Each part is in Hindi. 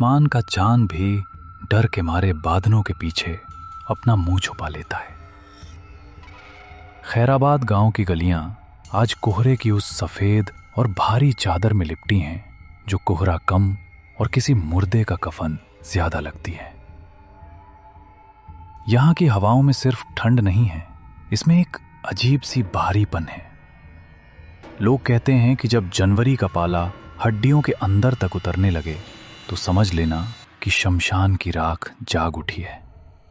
आसमान का चांद भी डर के मारे बादलों के पीछे अपना मुंह छुपा लेता है। खैराबाद गांव की गलियां आज कोहरे की उस सफेद और भारी चादर में लिपटी हैं जो कोहरा कम और किसी मुर्दे का कफन ज्यादा लगती है। यहां की हवाओं में सिर्फ ठंड नहीं है, इसमें एक अजीब सी भारीपन है। लोग कहते हैं कि जब जनवरी का पाला हड्डियों के अंदर तक उतरने लगे तो समझ लेना कि शमशान की राख जाग उठी है।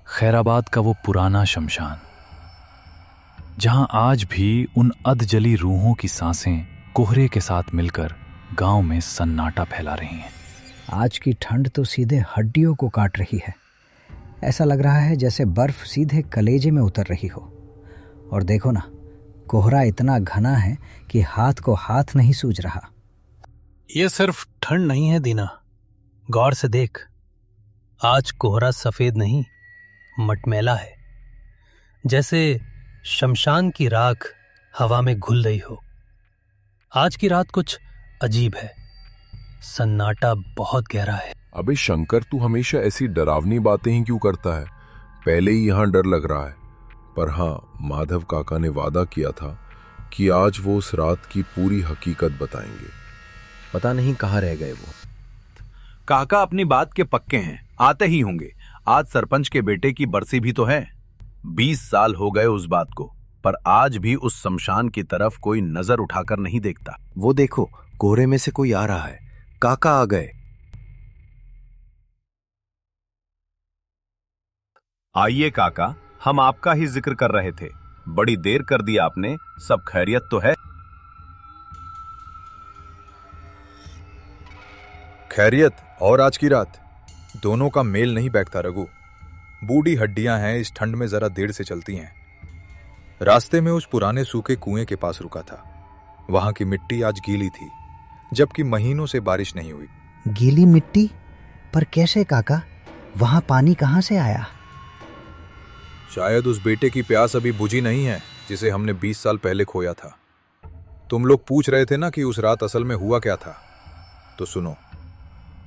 खैराबाद का वो पुराना शमशान, जहां आज भी उन अधजली रूहों की सांसें कोहरे के साथ मिलकर गांव में सन्नाटा फैला रही हैं। आज की ठंड तो सीधे हड्डियों को काट रही है। ऐसा लग रहा है जैसे बर्फ सीधे कलेजे में उतर रही हो। और देखो ना, कोहरा इतना घना है कि हाथ को हाथ नहीं सूझ रहा। ये सिर्फ ठंड नहीं है दीना, गौर से देख। आज कोहरा सफेद नहीं, मटमैला है, जैसे शमशान की राख हवा में घुल रही हो। आज की रात कुछ अजीब है, सन्नाटा बहुत गहरा है। अबे शंकर, तू हमेशा ऐसी डरावनी बातें ही क्यों करता है? पहले ही यहाँ डर लग रहा है। पर हाँ, माधव काका ने वादा किया था कि आज वो उस रात की पूरी हकीकत बताएंगे। पता नहीं कहाँ रह गए वो। काका अपनी बात के पक्के हैं, आते ही होंगे। आज सरपंच के बेटे की बरसी भी तो है। 20 साल हो गए उस बात को, पर आज भी उस शमशान की तरफ कोई नजर उठाकर नहीं देखता। वो देखो, कोहरे में से कोई आ रहा है। काका आ गए। आइए काका, हम आपका ही जिक्र कर रहे थे। बड़ी देर कर दी आपने। सब खैरियत तो है? खैरियत और आज की रात दोनों का मेल नहीं बैठता रघु। बूढ़ी हड्डियां हैं, इस ठंड में जरा देर से चलती हैं। रास्ते में उस पुराने सूखे कुएं के पास रुका था। वहां की मिट्टी आज गीली थी, जबकि महीनों से बारिश नहीं हुई। गीली मिट्टी? पर कैसे काका? वहां पानी कहां से आया? शायद उस बेटे की प्यास अभी बुझी नहीं है जिसे हमने 20 साल पहले खोया था। तुम लोग पूछ रहे थे ना कि उस रात असल में हुआ क्या था, तो सुनो।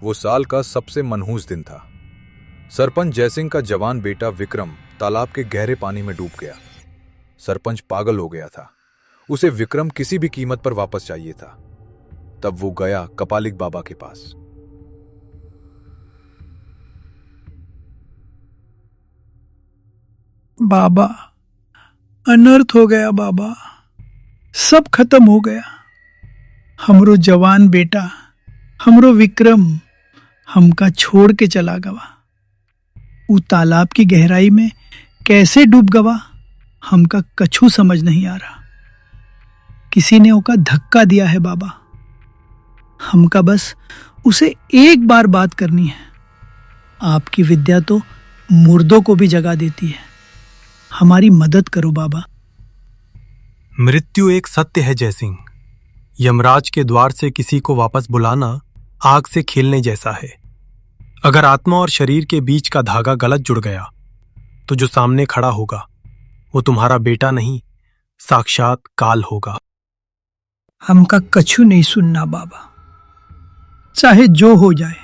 वो साल का सबसे मनहूस दिन था। सरपंच जयसिंह का जवान बेटा विक्रम तालाब के गहरे पानी में डूब गया। सरपंच पागल हो गया था। उसे विक्रम किसी भी कीमत पर वापस चाहिए था। तब वो गया कपालिक बाबा के पास। बाबा, अनर्थ हो गया बाबा, सब खत्म हो गया। हमरो जवान बेटा, हमरो विक्रम हमका छोड़ के चला गवा। ऊ तालाब की गहराई में कैसे डूब गवा, हमका कछु समझ नहीं आ रहा। किसी ने ओका धक्का दिया है बाबा। हमका बस उसे एक बार बात करनी है। आपकी विद्या तो मुर्दों को भी जगा देती है। हमारी मदद करो बाबा। मृत्यु एक सत्य है जयसिंह। यमराज के द्वार से किसी को वापस बुलाना आग से खेलने जैसा है। अगर आत्मा और शरीर के बीच का धागा गलत जुड़ गया तो जो सामने खड़ा होगा वो तुम्हारा बेटा नहीं, साक्षात काल होगा। हमका कछु नहीं सुनना बाबा, चाहे जो हो जाए।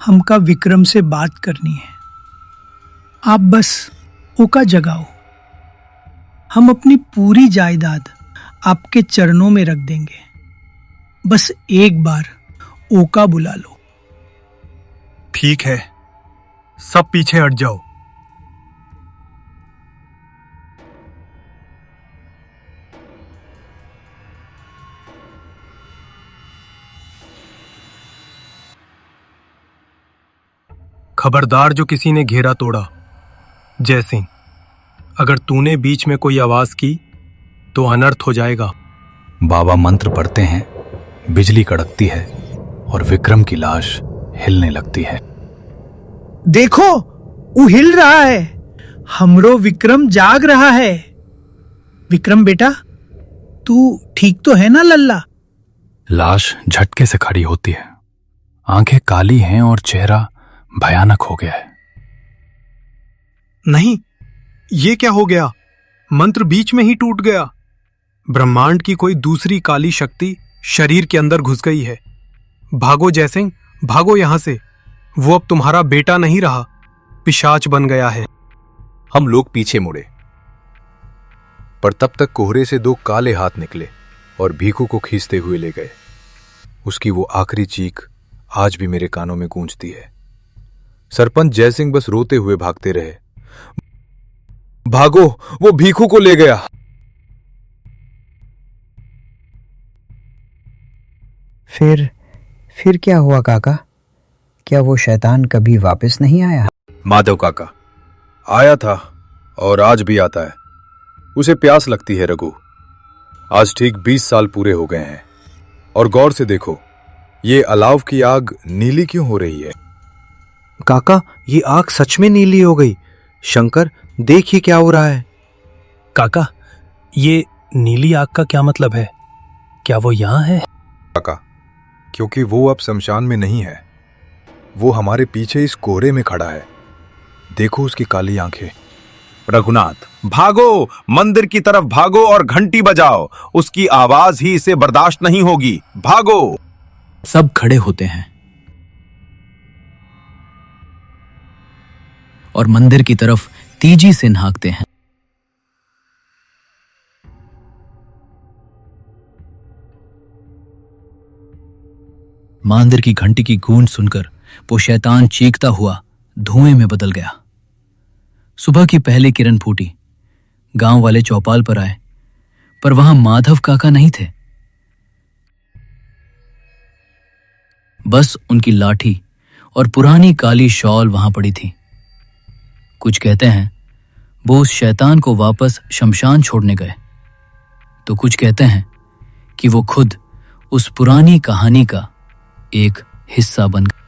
हमका विक्रम से बात करनी है। आप बस ओका जगाओ। हम अपनी पूरी जायदाद आपके चरणों में रख देंगे। बस एक बार ओका बुला लो। ठीक है, सब पीछे हट जाओ। खबरदार जो किसी ने घेरा तोड़ा। जयसिंह, अगर तूने बीच में कोई आवाज की तो अनर्थ हो जाएगा। बाबा मंत्र पढ़ते हैं, बिजली कड़कती है और विक्रम की लाश हिलने लगती है। देखो, वो हिल रहा है। हमरो विक्रम जाग रहा है। विक्रम बेटा, तू ठीक तो है ना लल्ला? लाश झटके से खड़ी होती है। आंखें काली हैं और चेहरा भयानक हो गया है। नहीं, ये क्या हो गया? मंत्र बीच में ही टूट गया। ब्रह्मांड की कोई दूसरी काली शक्ति शरीर के अंदर घुस गई है। भागो जयसिंह, भागो यहां से। वो अब तुम्हारा बेटा नहीं रहा, पिशाच बन गया है। हम लोग पीछे मुड़े, पर तब तक कोहरे से दो काले हाथ निकले और भीखू को खींचते हुए ले गए। उसकी वो आखिरी चीख आज भी मेरे कानों में गूंजती है। सरपंच जयसिंह बस रोते हुए भागते रहे। भागो, वो भीखू को ले गया। फिर क्या हुआ काका? क्या वो शैतान कभी वापस नहीं आया? माधव काका आया था और आज भी आता है। उसे प्यास लगती है रघु। आज ठीक 20 साल पूरे हो गए हैं। और गौर से देखो, ये अलाव की आग नीली क्यों हो रही है? काका, ये आग सच में नीली हो गई। शंकर, देखिए क्या हो रहा है। काका, ये नीली आग का क्या मतलब है? क्या वो यहां है? काका, क्योंकि वो अब शमशान में नहीं है। वो हमारे पीछे इस कोहरे में खड़ा है। देखो उसकी काली आंखें। रघुनाथ, भागो, मंदिर की तरफ भागो और घंटी बजाओ। उसकी आवाज ही इसे बर्दाश्त नहीं होगी। भागो। सब खड़े होते हैं और मंदिर की तरफ तेजी से नाकते हैं। मंदिर की घंटी की गूंज सुनकर वो शैतान चीखता हुआ धुएं में बदल गया। सुबह की पहली किरण फूटी। गांव वाले चौपाल पर आए, पर वहां माधव काका नहीं थे। बस उनकी लाठी और पुरानी काली शॉल वहां पड़ी थी। कुछ कहते हैं वो उस शैतान को वापस शमशान छोड़ने गए, तो कुछ कहते हैं कि वो खुद उस पुरानी कहानी का एक हिस्सा बन गए।